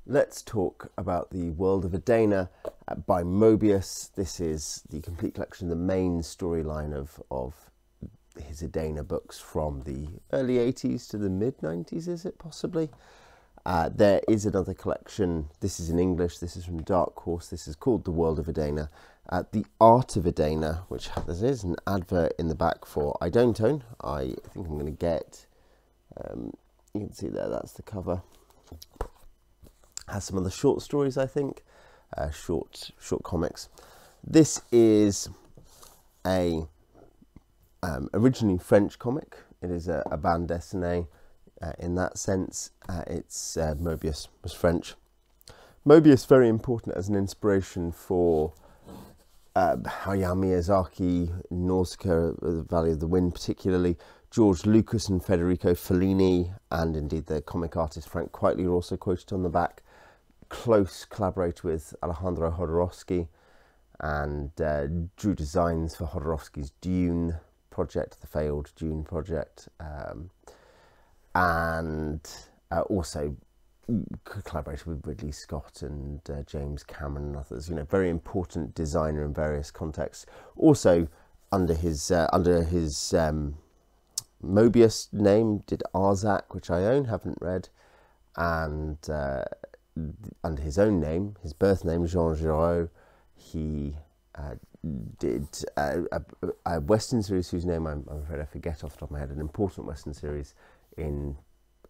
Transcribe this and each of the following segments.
Let's talk about the World of Edena by Moebius. This is the complete collection, the main storyline of his Edena books from the early 80s to the mid 90s, is it possibly? There is another collection. This is in English. This is from Dark Horse. This is called The World of Edena. The Art of Edena, which there is an advert in the back for I Don't Own. I think I'm going to get, you can see there, that's the cover. Has some of the short stories, I think, short comics. This is a originally French comic. It is a bande dessinée in that sense. It's Moebius was French. Moebius very important as an inspiration for Hayao Miyazaki, Nausicaa, The Valley of the Wind particularly. George Lucas and Federico Fellini, and indeed the comic artist Frank Quitely are also quoted on the back. Close collaborator with Alejandro Jodorowsky, and drew designs for Jodorowsky's Dune project, the failed Dune project, and also collaborated with Ridley Scott and James Cameron and others. You know, very important designer in various contexts. Also under his Moebius name, did Arzak, which I own, haven't read, and under his own name, his birth name, Jean Giraud, he did a Western series whose name I'm afraid I forget off the top of my head, an important Western series in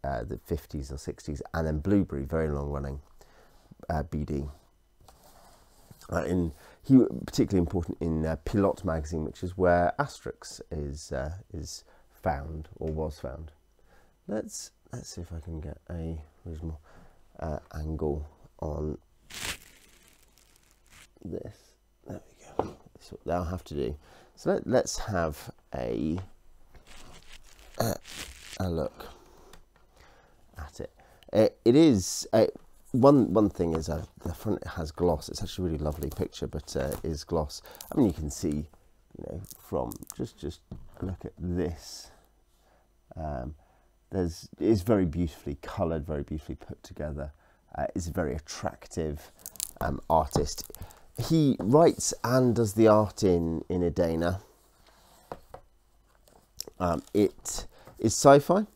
the 50s or 60s, and then Blueberry, very long-running BD. He particularly important in Pilote magazine, which is where Asterix is found, or was found. Let's see if I can get a reasonable angle on this. There we go. That's what they'll have to do. So let's have a look at it. It is one thing is the front has gloss. It's actually a really lovely picture, but is gloss. I mean, you can see, you know, from just look at this. It's very beautifully coloured, very beautifully put together. Is a very attractive artist. He writes and does the art in Edena. It is sci-fi.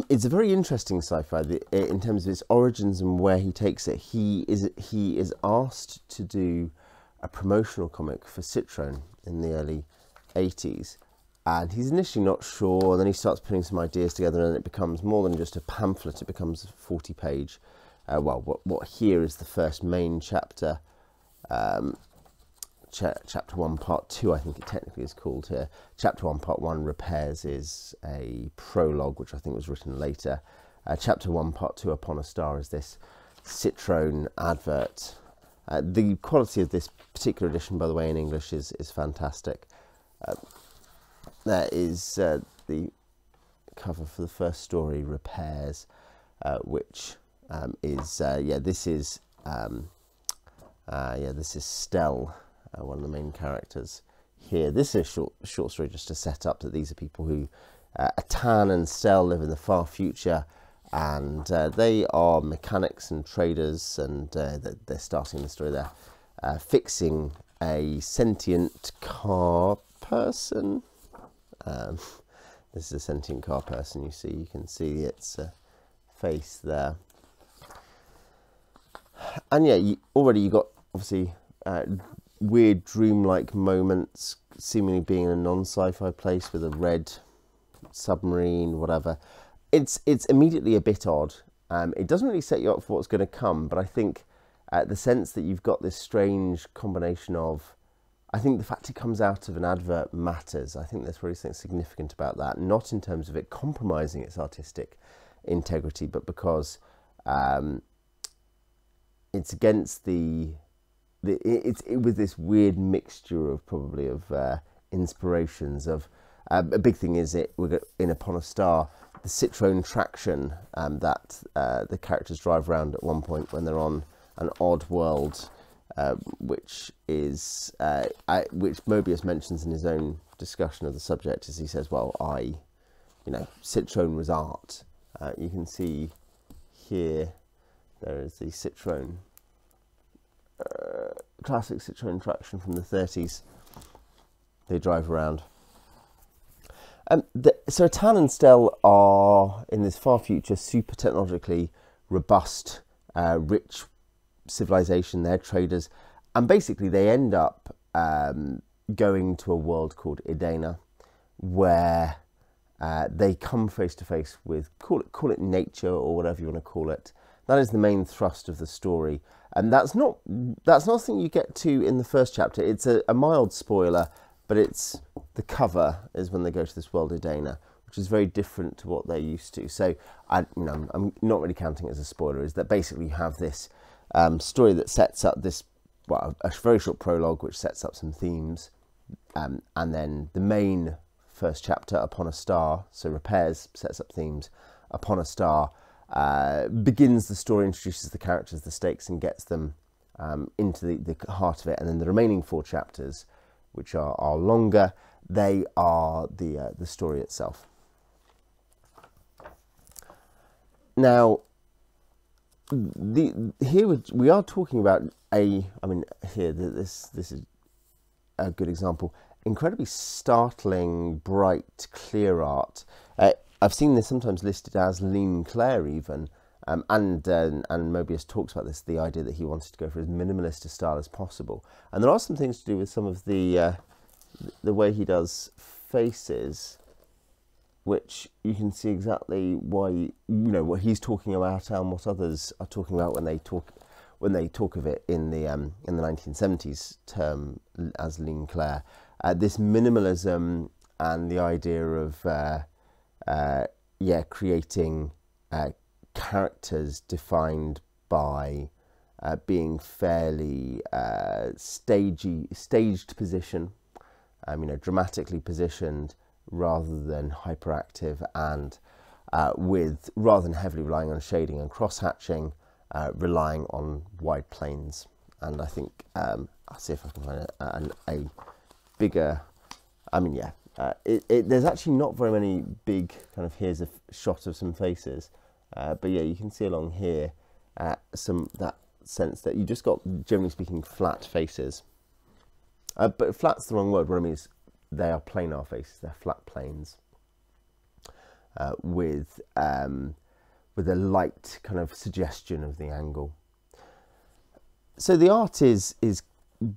It's a very interesting sci-fi in terms of its origins and where he takes it. He is asked to do a promotional comic for Citroën in the early 80s. And he's initially not sure, and then he starts putting some ideas together, and it becomes more than just a pamphlet. It becomes a 40-page. What here is the first main chapter, chapter 1, part 2, I think it technically is called here. Chapter 1, part 1, Repairs, is a prologue, which I think was written later. Chapter 1, part 2, Upon a Star, is this Citroën advert. The quality of this particular edition, by the way, in English is fantastic. There is the cover for the first story, Repairs, which is this is Stell, one of the main characters here. This is a short story just to set up that these are people who Atan and Stell live in the far future, and they are mechanics and traders, and they're starting the story there, fixing a sentient car person. This is a sentient car person. You can see its face there, and yeah, you got obviously weird dreamlike moments, seemingly being in a non-sci-fi place with a red submarine, whatever. It's immediately a bit odd. It doesn't really set you up for what's going to come, but I think the sense that you've got this strange combination of, I think the fact it comes out of an advert matters. I think there's really something significant about that, not in terms of it compromising its artistic integrity, but because it's against it's with this weird mixture of probably of inspirations of a big thing is in Upon a Star, the Citroën traction that the characters drive around at one point when they're on an odd world. Which Moebius mentions in his own discussion of the subject, as he says, well, Citroën was art. You can see here There is the Citroën, classic Citroën traction from the 30s. They drive around. So Tan and Stel are, in this far future, super technologically robust, rich civilization. They're traders, and basically they end up going to a world called Edena, where they come face to face with, call it nature or whatever you want to call it. That is the main thrust of the story, and that's not something you get to in the first chapter. It's a mild spoiler, but it's the cover is when they go to this world Edena, which is very different to what they're used to. So I'm not really counting it as a spoiler. Is that basically you have this story that sets up this, well, a very short prologue which sets up some themes, and then the main first chapter, Upon a Star, so repairs, sets up themes. Upon a Star begins the story, introduces the characters, the stakes, and gets them into the heart of it. And then the remaining 4 chapters, which are longer, they are the story itself. Now, here we are talking about this is a good example. Incredibly startling, bright, clear art. I've seen this sometimes listed as lean clair even, and Moebius talks about this, the idea that he wanted to go for as minimalist a style as possible. And there are some things to do with some of the way he does faces, which you can see exactly why, what he's talking about and what others are talking about when they talk of it in the 1970s term as lean clair. This minimalism and the idea of creating characters defined by being fairly staged position, dramatically positioned rather than hyperactive, and rather than heavily relying on shading and cross-hatching, relying on wide planes. And I think I'll see if I can find a bigger. There's actually not very many big kind of, here's a shot of some faces, but yeah, you can see along here that sense that you just got, generally speaking, flat faces. But flat's the wrong word. What I mean is they are planar faces. They're flat planes with a light kind of suggestion of the angle. So the art is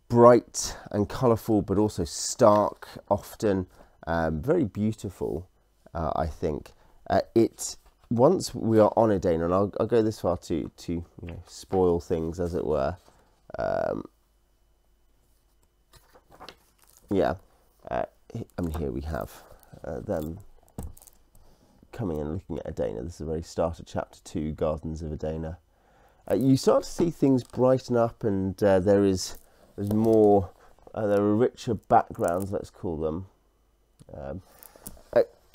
bright and colourful, but also stark often. Very beautiful, I think. Once we are on Edena, and I'll go this far to spoil things, as it were. Here we have them coming and looking at Edena. This is the very start of chapter 2, Gardens of Edena. You start to see things brighten up, and there's more. There are richer backgrounds, let's call them.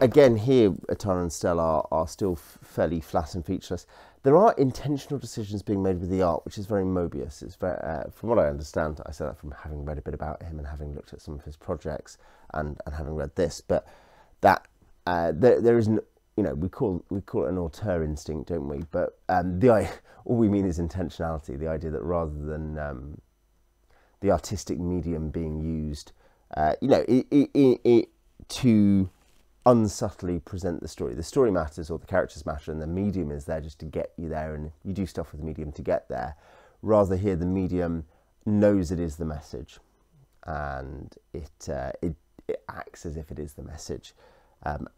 Again, here Atara and Stella are still fairly flat and featureless. There are intentional decisions being made with the art, which is very Moebius. It's very, from what I understand, I say that from having read a bit about him and having looked at some of his projects and having read this, but that there isn't, we call it an auteur instinct, don't we? But all we mean is intentionality, the idea that rather than the artistic medium being used, to unsubtly present the story. The story matters, or the characters matter, and the medium is there just to get you there, and you do stuff with the medium to get there. Rather here, the medium knows it is the message, and it acts as if it is the message.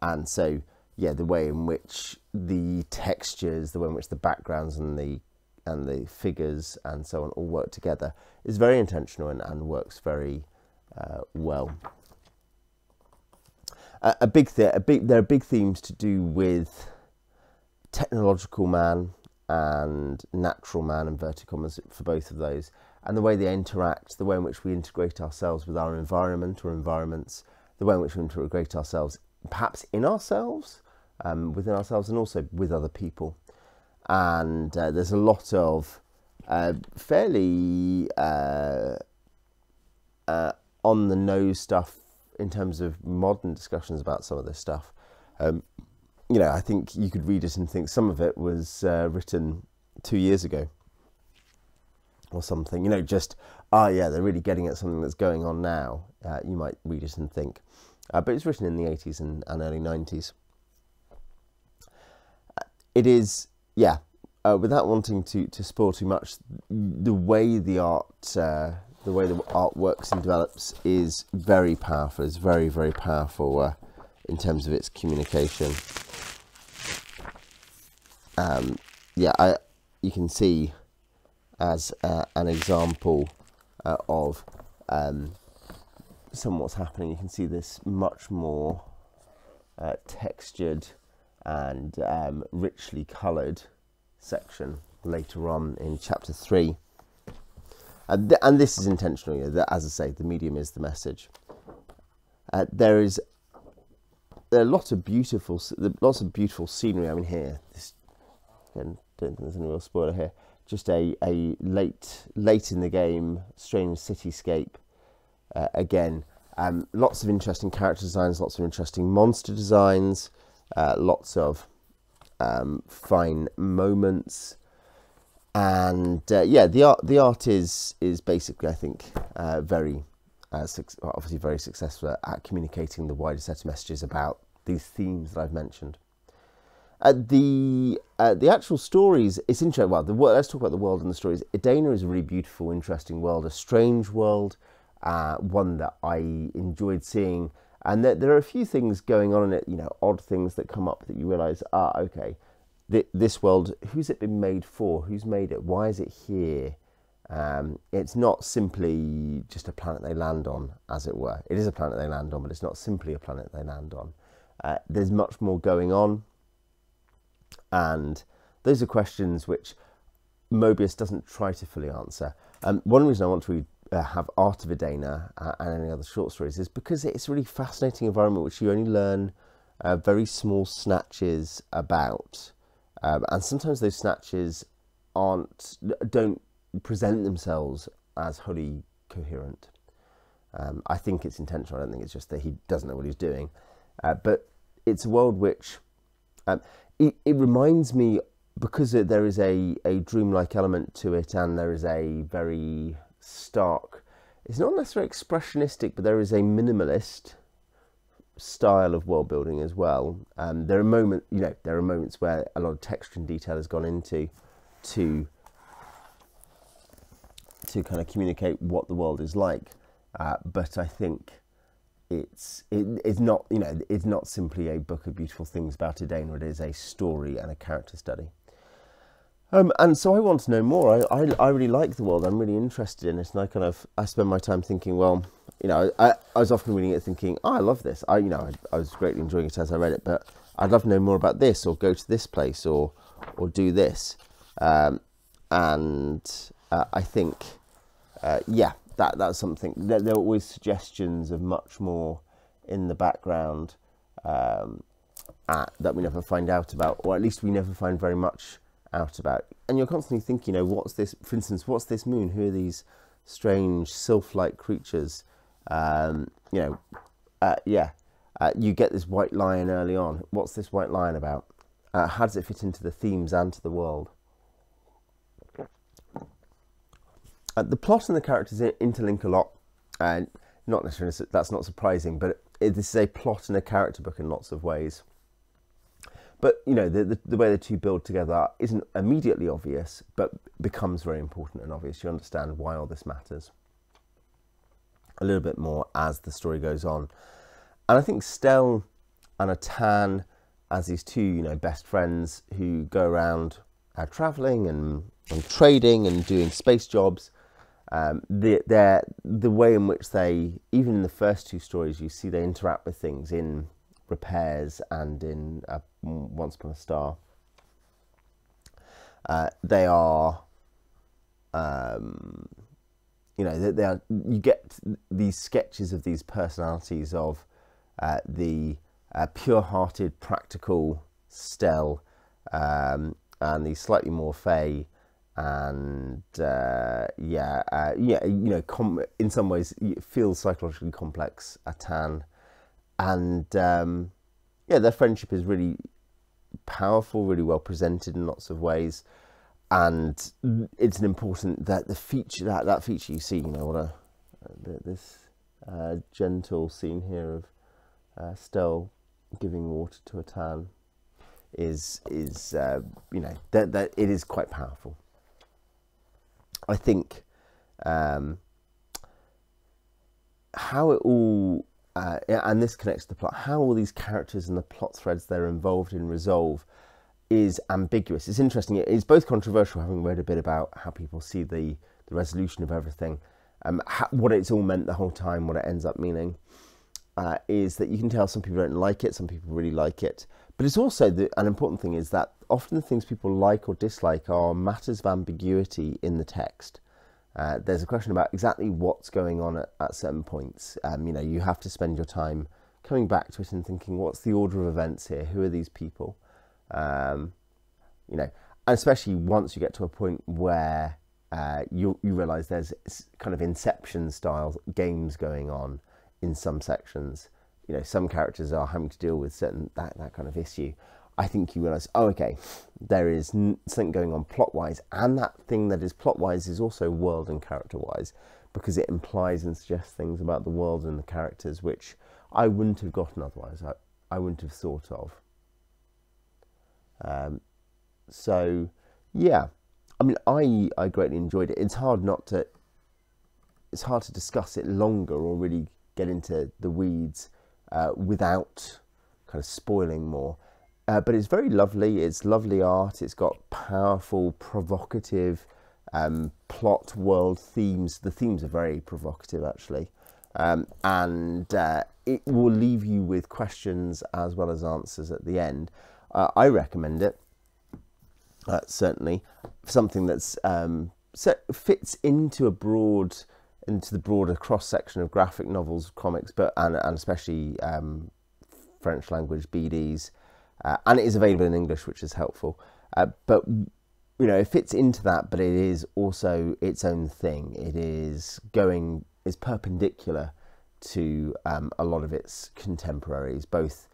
And so, the way in which the textures, the way in which the backgrounds and the figures and so on all work together is very intentional and works very well. There are big themes to do with technological man and natural man, inverted commas, for both of those, and the way they interact, the way in which we integrate ourselves with our environment or environments, the way in which we integrate ourselves, perhaps in ourselves, within ourselves, and also with other people. And there's a lot of fairly on the nose stuff in terms of modern discussions about some of this stuff. I think you could read it and think some of it was written 2 years ago or something. You know, just, oh yeah, they're really getting at something that's going on now. You might read it and think. But it's written in the 80s and early 90s. It is, yeah, without wanting to spoil too much, the way the art works and develops is very powerful. It's very, very powerful in terms of its communication. Yeah, you can see as an example of some what's happening. You can see this much more textured and richly coloured section later on in chapter 3. And this is intentional, you know, that, as I say, the medium is the message. There are lots of beautiful scenery. I mean, here, this, again, don't think there's any real spoiler here. Just a late in the game, strange cityscape. Again, lots of interesting character designs, lots of interesting monster designs, lots of fine moments. And yeah, the art is basically, I think, obviously very successful at communicating the wider set of messages about these themes that I've mentioned. The actual stories, it's interesting. Well, let's talk about the world and the stories. Edena is a really beautiful, interesting world, a strange world, one that I enjoyed seeing. And there are a few things going on in it, you know, odd things that come up that you realise, okay. This world, who's it been made for? Who's made it? Why is it here? It's not simply just a planet they land on, as it were. It is a planet they land on, but it's not simply a planet they land on. There's much more going on. And those are questions which Moebius doesn't try to fully answer. One reason I want to have Art of Edena and any other short stories is because it's a really fascinating environment which you only learn very small snatches about. And sometimes those snatches don't present themselves as wholly coherent. I think it's intentional. I don't think it's just that he doesn't know what he's doing. But it's a world which it reminds me, because there is a dreamlike element to it, and there is a very stark, it's not necessarily expressionistic, but there is a minimalist style of world building as well. There are moments where a lot of texture and detail has gone into to kind of communicate what the world is like, but I think it's not, you know, it's not simply a book of beautiful things about Edena. It is a story and a character study. And so I want to know more. I really like the world. I'm really interested in it, and I spend my time thinking, well, you know, I was often reading it thinking, I love this. I was greatly enjoying it as I read it, but I'd love to know more about this, or go to this place, or do this. And I think, yeah, that's something. There are always suggestions of much more in the background that we never find out about, or at least we never find very much out about. And you're constantly thinking, you know, what's this, for instance, what's this moon? Who are these strange sylph-like creatures? You get this white lion early on. What's this white lion about? How does it fit into the themes and to the world? The plot and the characters interlink a lot, and not necessarily, that's not surprising, but this is a plot and a character book in lots of ways. But, you know, the way the two build together isn't immediately obvious, but becomes very important and obvious. You understand why all this matters a little bit more as the story goes on. And I think Stel and Atan, as these two, you know, best friends who go around travelling and trading and doing space jobs, the way in which they, even in the first two stories, you see they interact with things in Repairs and in Once Upon a Star. They are, you know, they are. You get these sketches of these personalities of the pure-hearted, practical Stel, and the slightly more fey, and you know, in some ways it feels psychologically complex, Atan. And yeah, their friendship is really powerful, really well presented in lots of ways. and it's an important that the feature that feature you see, you know, what this gentle scene here of Stell giving water to a tan is you know, that it is quite powerful. I think how it all and this connects to the plot, how all these characters and the plot threads they're involved in resolve is ambiguous. It's interesting. It's both controversial, having read a bit about how people see the resolution of everything, what it's all meant the whole time, what it ends up meaning, is that you can tell some people don't like it, some people really like it. But it's also, an important thing is that often the things people like or dislike are matters of ambiguity in the text. There's a question about exactly what's going on at certain points. You know, you have to spend your time coming back to it and thinking, what's the order of events here? Who are these people? You know, and especially once you get to a point where you realise there's kind of Inception style games going on in some sections. You know, some characters are having to deal with certain that kind of issue. I think you realise, oh, okay, there is something going on plot-wise, and that thing that is plot-wise is also world and character-wise, because it implies and suggests things about the world and the characters which I wouldn't have gotten otherwise. I wouldn't have thought of. So yeah, I mean, I greatly enjoyed it. It's hard to discuss it longer or really get into the weeds without kind of spoiling more. But it's very lovely. It's lovely art. It's got powerful, provocative plot world themes. The themes are very provocative, actually. And it will leave you with questions as well as answers at the end. I recommend it, certainly. Something that's fits into the broader cross-section of graphic novels, comics, and especially French language BDs. And it is available in English, which is helpful. But, you know, it fits into that, but it is also its own thing. It is perpendicular to a lot of its contemporaries, both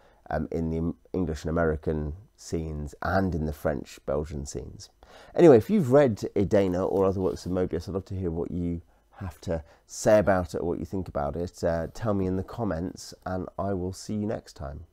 in the English and American scenes and in the French-Belgian scenes. Anyway, if you've read Edena or other works of Moebius, I'd love to hear what you have to say about it or what you think about it. Tell me in the comments, and I will see you next time.